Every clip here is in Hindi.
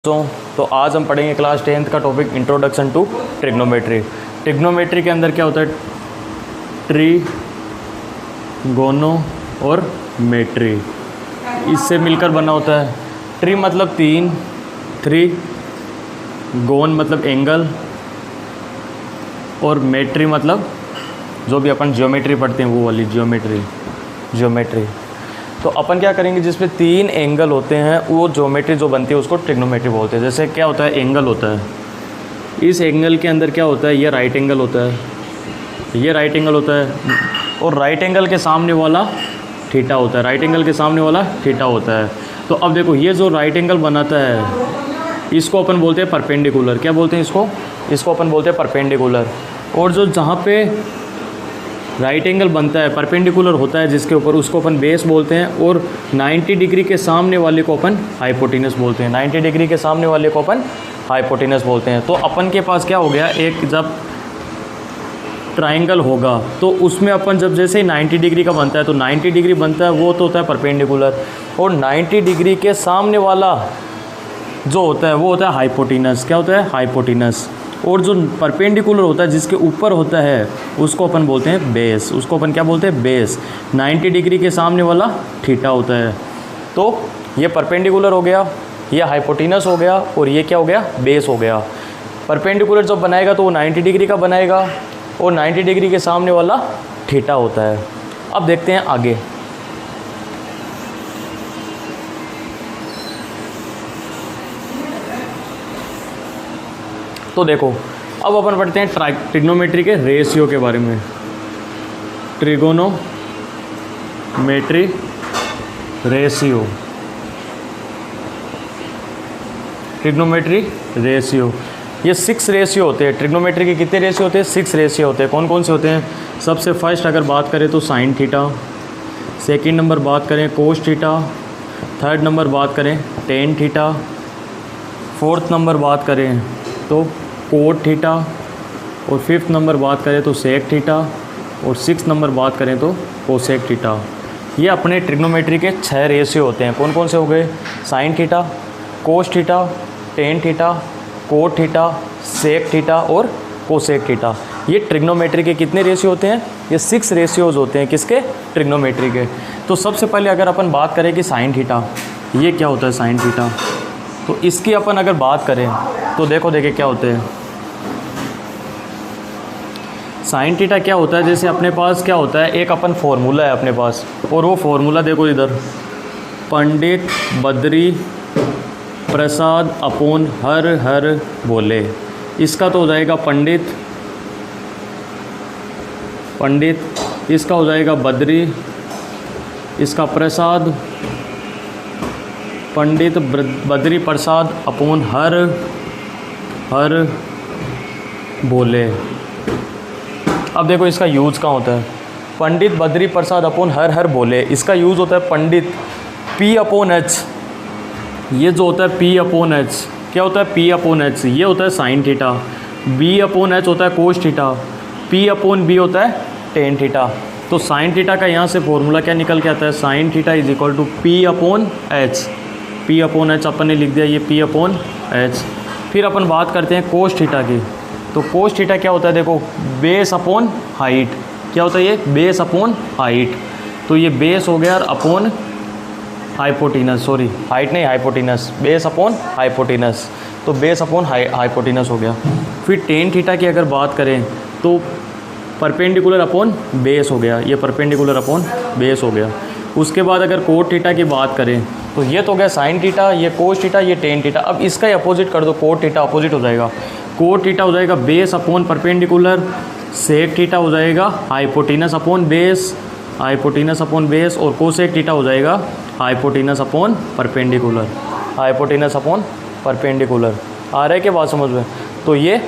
तो आज हम पढ़ेंगे क्लास 10th का topic introduction to trigonometry. Trigonometry के अंदर क्या होता है? ट्रीगोनो और मेट्री, इससे मिलकर बना होता है। ट्री मतलब तीन, थ्री, गोन मतलब एंगल, और मेट्री मतलब जो भी अपन ज्योमेट्री पढ़ते हैं वो वाली ज्योमेट्री। तो अपन क्या करेंगे, जिसमें तीन एंगल होते हैं वो ज्योमेट्री जो बनती है उसको ट्रिग्नोमेट्री बोलते हैं। जैसे क्या होता है, एंगल होता है, इस एंगल के अंदर क्या होता है, ये राइट एंगल होता है, ये राइट एंगल होता है, और राइट एंगल के सामने वाला थीटा होता है, राइट एंगल के सामने वाला थीटा होता है। तो अब देखो, ये जो राइट एंगल बनाता है इसको अपन बोलते हैं परपेंडिकुलर। क्या बोलते हैं इसको अपन बोलते हैं परपेंडिकुलर। और जो जहाँ पे राइट एंगल बनता है, परपेंडिकुलर होता है जिसके ऊपर, उसको अपन बेस बोलते हैं। और 90 डिग्री के सामने वाले को अपन हाइपोटेनस बोलते हैं। 90 डिग्री के सामने वाले को अपन हाइपोटेनस बोलते हैं। तो अपन के पास क्या हो गया, एक जब ट्राइंगल होगा तो उसमें अपन जब जैसे ही 90 डिग्री का बनता है तो 90 डिग्री बनता है, वो तो होता है परपेंडिकुलर। और 90 डिग्री के सामने वाला जो होता है वो होता है हाइपोटेनस। क्या होता है? हाइपोटेनस। और जो परपेंडिकुलर होता है जिसके ऊपर होता है उसको अपन बोलते हैं बेस। उसको अपन क्या बोलते हैं? बेस। 90 डिग्री के सामने वाला थीटा होता है। तो ये परपेंडिकुलर हो गया, ये हाइपोटेनस हो गया, और ये क्या हो गया? बेस हो गया। परपेंडिकुलर जब बनाएगा तो वो 90 डिग्री का बनाएगा, और 90 डिग्री के सामने वाला थीटा होता है। अब देखते हैं आगे। तो देखो, अब अपन पढ़ते हैं ट्रिग्नोमेट्री के रेशियो के बारे में। ट्रिगोनोमेट्री रेशियो, ट्रिग्नोमेट्री रेशियो, ये 6 रेशियो होते हैं। ट्रिग्नोमेट्री के कितने रेशियो होते हैं? 6 रेशियो होते हैं। कौन कौन से होते हैं? सबसे फर्स्ट अगर बात करें तो साइन थीटा, सेकंड नंबर बात करें कोस थीटा, थर्ड नंबर बात करें टेन थीटा, फोर्थ नंबर बात करें तो कोट थीटा, और फिफ्थ नंबर बात करें तो सेक थीटा, और सिक्स नंबर बात करें तो कोसेक थीटा। ये अपने ट्रिग्नोमेट्री के 6 रेशियो होते हैं। कौन कौन से हो गए? Sine theta, cos theta, tan theta, cot theta, sec theta और कोसेक थीटा। ये ट्रिग्नोमेट्री के कितने रेशियो होते हैं? ये 6 रेशियोज़ होते हैं। किसके? ट्रिग्नोमेट्री के। तो सबसे पहले अगर अपन बात करें कि साइन थीटा, ये क्या होता है साइन थीटा, तो इसकी अपन अगर बात करें तो देखो क्या होते हैं। साइन थीटा क्या होता है, जैसे अपने पास क्या होता है, एक अपन फॉर्मूला है अपने पास, और वो फॉर्मूला देखो इधर, पंडित बद्री प्रसाद अपॉन हर बोले। इसका तो हो जाएगा पंडित, इसका हो जाएगा बद्री, इसका प्रसाद, पंडित बद्री प्रसाद अपॉन हर बोले। अब देखो इसका यूज़ कहाँ होता है, पंडित बद्री प्रसाद अपॉन हर बोले। इसका यूज़ होता है पंडित P अपॉन H, ये जो होता है P अपॉन H, क्या होता है P अपॉन H, ये होता है sine theta. B upon H होता है cos theta, P upon B होता है टेन थीटा। तो साइन थीटा का यहाँ से फॉर्मूला क्या निकल के आता है, sine theta is equal to P upon H। P upon H अपन ने लिख दिया, ये P अपॉन H। फिर अपन बात करते हैं कोस थीटा की। तो कोस थीटा क्या होता है, देखो बेस अपॉन हाइट। क्या होता है ये? Base upon height. तो ये बेस हो गया अपॉन हाइपोटेनस, सॉरी हाइट नहीं हाइपोटेनस, बेस अपॉन हाइपोटेनस। तो बेस अपॉन हाइपोटेनस हो गया। फिर टेन थीटा की अगर बात करें तो परपेंडिकुलर अपॉन बेस हो गया, ये परपेंडिकुलर अपॉन बेस हो गया। उसके बाद अगर कोट थीटा की बात करें तो ये तो हो गया साइन थीटा, ये कोस थीटा, ये टेन थीटा। अब इसका ही अपोजिट कर दो, कोट थीटा अपोजिट हो जाएगा। कोट थीटा हो जाएगा base upon perpendicular, sec theta हो जाएगा hypotenuse upon base, hypotenuse upon base, और कोसेक थीटा हो जाएगा hypotenuse upon perpendicular, hypotenuse upon perpendicular. आ रहा है क्या बात समझ में? तो ये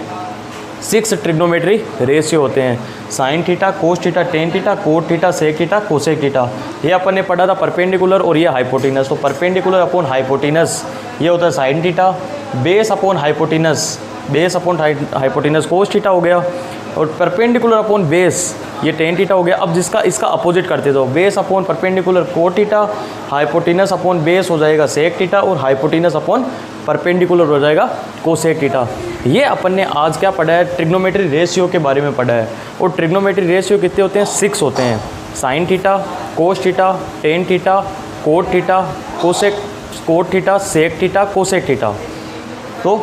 6 ट्रिग्नोमेट्री रेशियो होते हैं। Sine theta, cos theta, tan theta, cot theta, sec theta, cosec theta. ये अपन ने पढ़ा था परपेंडिकुलर, और ये हाइपोटेनस। तो परपेंडिकुलर अपॉन हाइपोटेनस ये होता है sine theta. Base upon hypotenuse, base upon hypotenuse cos theta हो गया, और परपेंडिकुलर अपॉन बेस ये टेन थीटा हो गया। अब जिसका इसका अपोजिट करते जाओ, base upon perpendicular cot theta, hypotenuse upon base हो जाएगा सेक थीटा, और हाइपोटेनस अपॉन परपेंडिकुलर हो जाएगा कोसेक थीटा। ये अपन ने आज क्या पढ़ा है, ट्रिग्नोमेट्री रेशियो के बारे में पढ़ा है। और ट्रिग्नोमेट्री रेशियो कितने होते हैं, 6 होते हैं। Sine theta, cos theta, tan theta, cot theta, cot theta, sec theta, cosec theta. तो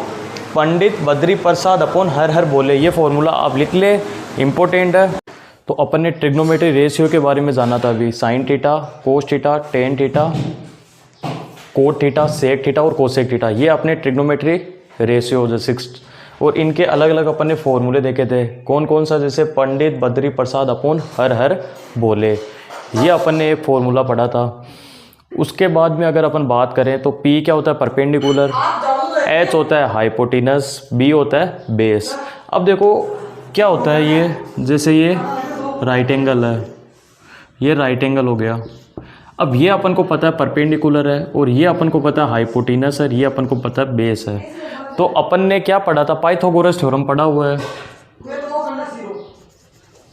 पंडित बद्री प्रसाद अपॉन हर बोले, ये फॉर्मूला आप लिख ले, इम्पोर्टेंट है। तो अपन ने ट्रिग्नोमेट्री रेशियो के बारे में जाना था अभी। Sine theta, cos theta, tan theta, cot theta, sec theta और कोसेक थीटा, ये अपने ट्रिग्नोमेट्री रेशियो जो 6। और इनके अलग अलग अपन ने फॉर्मूले देखे थे, कौन कौन सा, जैसे पंडित बद्री प्रसाद अपॉन हर बोले, ये अपन ने एक फॉर्मूला पढ़ा था। उसके बाद में अगर अपन बात करें तो P क्या होता है, परपेंडिकुलर, H होता है हाइपोटिनस, B होता है बेस। अब देखो क्या होता है ये, जैसे ये राइट एंगल है, ये राइट एंगल हो गया। अब ये अपन को पता है परपेंडिकुलर है, और ये अपन को पता है हाइपोटिनस है, ये अपन को पता है बेस है। तो अपन ने क्या पढ़ा था, पाइथागोरस थ्योरम पढ़ा हुआ है,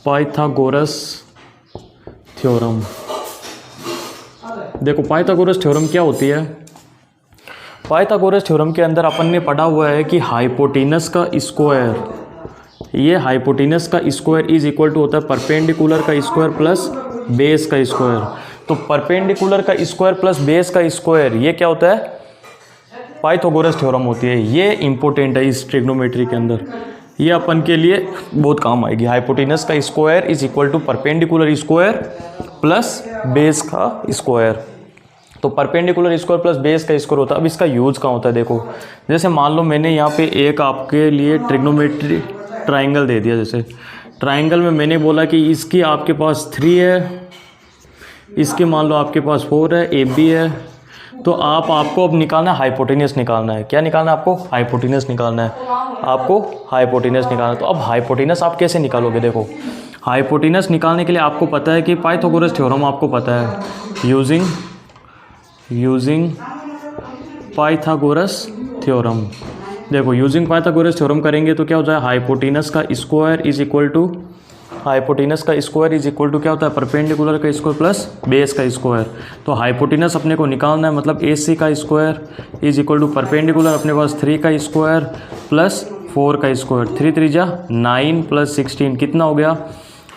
पाइथागोरस थ्योरम। देखो पाइथागोरस थ्योरम क्या होती है, पाइथागोरस थ्योरम के अंदर अपन ने पढ़ा हुआ है कि हाइपोटिनस का स्क्वायर, ये हाइपोटिनस का स्क्वायर इज इक्वल टू होता है परपेंडिकुलर का स्क्वायर प्लस बेस का स्क्वायर। तो परपेंडिकुलर का स्क्वायर प्लस बेस का स्क्वायर, ये क्या होता है, पाइथागोरस थ्योरम होती है। ये इंपॉर्टेंट है इस ट्रिग्नोमेट्री के अंदर, ये अपन के लिए बहुत काम आएगी। हाइपोटिनस का square is equal to perpendicular square plus base का स्क्वायर। तो परपेंडिकुलर स्क्वायर प्लस बेस का स्क्वायर होता है। अब इसका यूज कहाँ होता है, देखो जैसे मान लो मैंने यहाँ पे एक आपके लिए ट्रिग्नोमेट्री ट्राइंगल दे दिया। जैसे ट्राइंगल में मैंने बोला कि इसकी आपके पास 3 है, इसके मान लो आपके पास 4 है, AB है। तो आपको अब निकालना है हाइपोटेनियस निकालना है। क्या निकालना है आपको, हाइपोटेनियस निकालना है, आपको हाइपोटेनियस निकालना है। तो अब हाइपोटेनियस आप कैसे निकालोगे, देखो हाइपोटेनियस निकालने के लिए आपको पता है कि पाइथागोरस थ्योरम आपको पता है, यूजिंग पाइथागोरस थ्योरम। देखो यूजिंग पाइथागोरस थ्योरम करेंगे तो क्या हो जाए, हाइपोटेनस का स्क्वायर इज इक्वल टू क्या होता है, परपेंडिकुलर का स्क्वायर प्लस बेस का स्क्वायर। तो हाइपोटेनस अपने को निकालना है, मतलब AC का square is equal to perpendicular अपने पास 3 का स्क्वायर प्लस 4 का स्क्वायर। 3 3 जा 9 प्लस 16 कितना हो गया,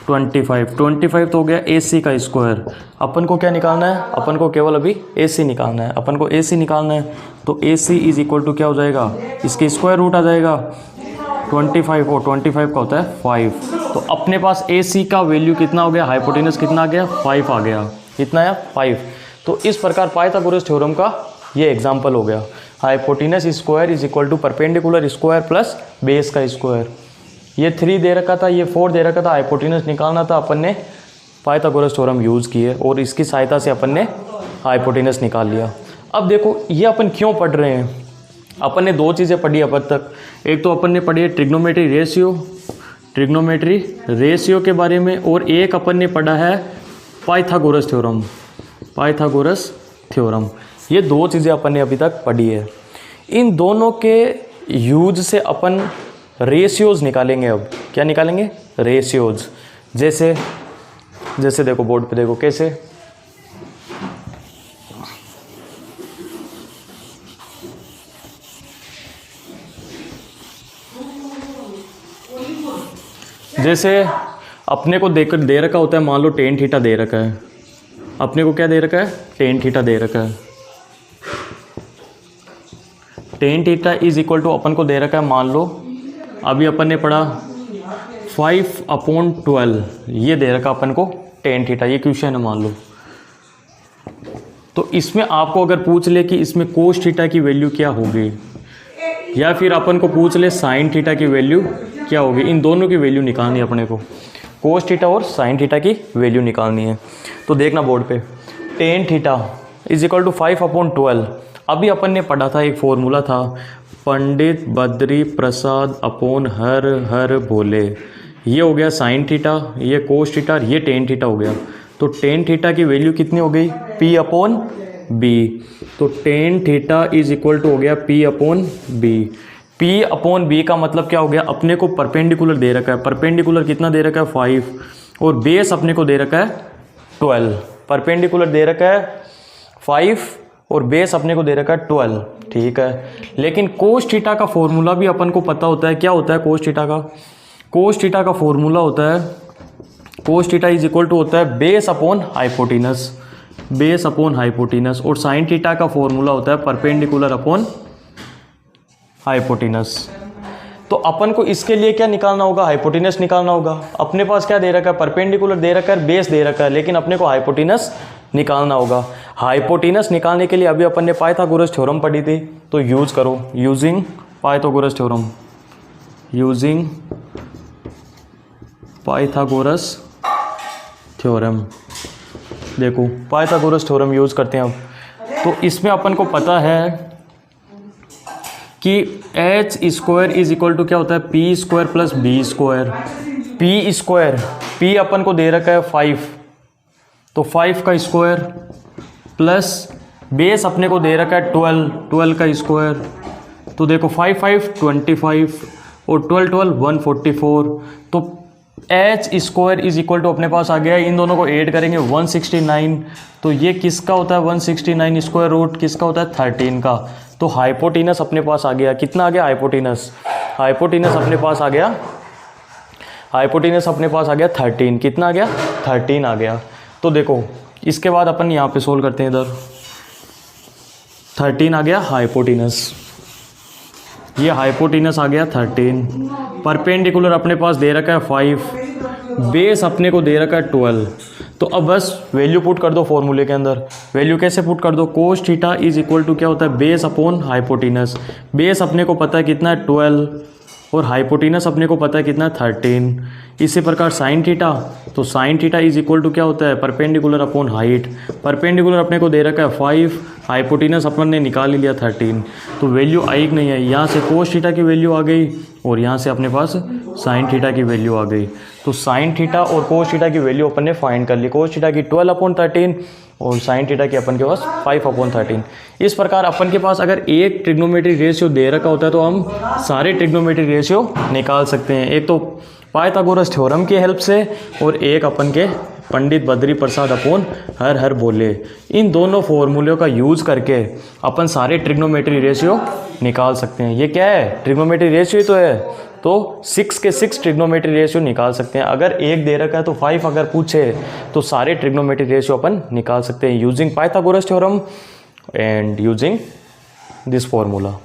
25 तो हो गया AC का स्क्वायर। अपन को क्या निकालना है, अपन को केवल अभी AC निकालना है, अपन को AC निकालना है। तो AC इज इक्वल टू क्या हो जाएगा, इसके स्क्वायर रूट आ जाएगा 25, और 25 का होता है 5। तो अपने पास AC का वैल्यू कितना हो गया, हाइपोटेनस कितना आ गया, 5 आ गया। कितना है, 5। तो इस प्रकार पाइथागोरस थ्योरम का ये एग्जाम्पल हो गया, hypotenuse square is equal to perpendicular square plus base का स्क्वायर। ये 3 दे रखा था, ये 4 दे रखा था, हाइपोटेनस निकालना था, अपन ने पाइथागोरस थ्योरम यूज़ किए और इसकी सहायता से अपन ने हाइपोटेनस निकाल लिया। अब देखो ये अपन क्यों पढ़ रहे हैं, अपन ने 2 चीज़ें पढ़ी अब तक। एक तो अपन ने पढ़ी है ट्रिग्नोमेट्री रेशियो के बारे में, और एक अपन ने पढ़ा है पाइथागोरस थ्योरम। ये 2 चीज़ें अपन ने अभी तक पढ़ी है। इन दोनों के यूज से अपन रेशियोज निकालेंगे। अब क्या निकालेंगे, रेशियोज। जैसे देखो बोर्ड पे देखो कैसे, जैसे अपने को दे रखा होता है, मान लो टेन थीटा दे रखा है, अपने को क्या दे रखा है, टेन थीटा दे रखा है। Tan theta is equal to अपन को दे रखा है, मान लो अभी अपन ने पढ़ा 5/12, ये दे रखा अपन को टेन थीटा, ये क्वेश्चन है मान लो। तो इसमें आपको अगर पूछ ले कि इसमें कोस थीटा की वैल्यू क्या होगी, या फिर अपन को पूछ ले साइन थीटा की वैल्यू क्या होगी, इन दोनों की वैल्यू निकालनी है अपने को। कोस थीटा और साइन थीटा की वैल्यू निकालनी है। तो देखना बोर्ड पे, tan theta is equal to 5/12। अभी अपन ने पढ़ा था, एक फॉर्मूला था, पंडित बद्री प्रसाद अपॉन हर भोले। ये हो गया साइन थीटा, ये कोस थीटा, ये टेन थीटा हो गया। तो टेन थीटा की वैल्यू कितनी हो गई, P/B। तो tan theta is equal to हो गया P/B। P/B का मतलब क्या हो गया, अपने को परपेंडिकुलर दे रखा है, परपेंडिकुलर कितना दे रखा है 5, और बेस अपने को दे रखा है 12। परपेंडिकुलर दे रखा है 5 और बेस अपने को दे रखा है 12। ठीक है, लेकिन कोस थीटा का फॉर्मूला भी अपन को पता होता है। क्या होता है कोस थीटा का? कोस थीटा का फॉर्मूला होता है, cos theta is equal to होता है base upon hypotenuse, base upon hypotenuse. और साइन थीटा का फॉर्मूला होता है परपेंडिकुलर अपॉन हाइपोटेनस। तो अपन को इसके लिए क्या निकालना होगा? हाइपोटेनस निकालना होगा। अपने पास क्या दे रखा है? परपेंडिकुलर दे रखा है, बेस दे रखा है, लेकिन अपने को हाइपोटेनस निकालना होगा। हाइपोटेनस निकालने के लिए अभी अपन ने पाइथागोरस थ्योरम पढ़ी थी, तो यूज करो, using Pythagoras theorem, using Pythagoras theorem. देखो पाइथागोरस थ्योरम यूज करते हैं अब। तो इसमें अपन को पता है कि H square is equal to क्या होता है? P square plus B square. P square, P अपन को दे रखा है 5, तो 5 का स्क्वायर प्लस बेस अपने को दे रखा है 12, 12 का स्क्वायर। तो देखो 5 5 25 और 12 12 144। तो H square is equal to अपने पास आ गया है, इन दोनों को ऐड करेंगे 169। तो ये किसका होता है? 169 स्क्वायर रूट किसका होता है? 13 का। तो हाइपोटेनस अपने पास आ गया, कितना आ गया हाइपोटेनस? हाइपोटेनस अपने पास आ गया, हाइपोटेनस अपने पास आ गया 13। कितना आ गया? 13 आ गया। तो देखो इसके बाद अपन यहाँ पे सोल्व करते हैं, इधर 13 आ गया हाइपोटेनस, ये हाइपोटेनस आ गया 13। परपेंडिकुलर अपने पास दे रखा है 5, बेस अपने को दे रखा है 12। तो अब बस वैल्यू पुट कर दो फॉर्मूले के अंदर। वैल्यू कैसे पुट कर दो? Cos theta is equal to क्या होता है? Base upon hypotenuse. बेस अपने को पता है कितना है? 12, और हाइपोटेनस अपने को पता है कितना है? 13। इसी प्रकार साइन थीटा, तो sine theta is equal to क्या होता है? Perpendicular upon height. परपेंडिकुलर अपने को दे रखा है 5, हाइपोटेनस अपन ने निकाल लिया 13। तो वैल्यू आई कि नहीं आई? यहाँ से कोस थीटा की वैल्यू आ गई और यहाँ से अपने पास साइन थीटा की वैल्यू आ गई। तो साइन थीटा और कोस थीटा की वैल्यू अपन ने फाइंड कर ली। कोस थीटा की 12/13 और साइन थीटा की अपन के पास 5/13। इस प्रकार अपन के पास अगर एक ट्रिग्नोमेट्री रेशियो दे रखा होता है तो हम सारे ट्रिग्नोमेट्री रेशियो निकाल सकते हैं, एक तो पाइथागोरस थ्योरम की हेल्प से और एक अपन के पंडित बद्री प्रसाद अपॉन हर बोले। इन दोनों फॉर्मूलों का यूज़ करके अपन सारे ट्रिग्नोमेट्री रेशियो निकाल सकते हैं। ये क्या है? ट्रिग्नोमेट्री रेशियो तो है, तो 6 के 6 ट्रिग्नोमेट्री रेशियो निकाल सकते हैं। अगर एक दे रखा है तो 5 अगर पूछे तो सारे ट्रिग्नोमेट्री रेशियो अपन निकाल सकते हैं using Pythagoras theorem and using this formula.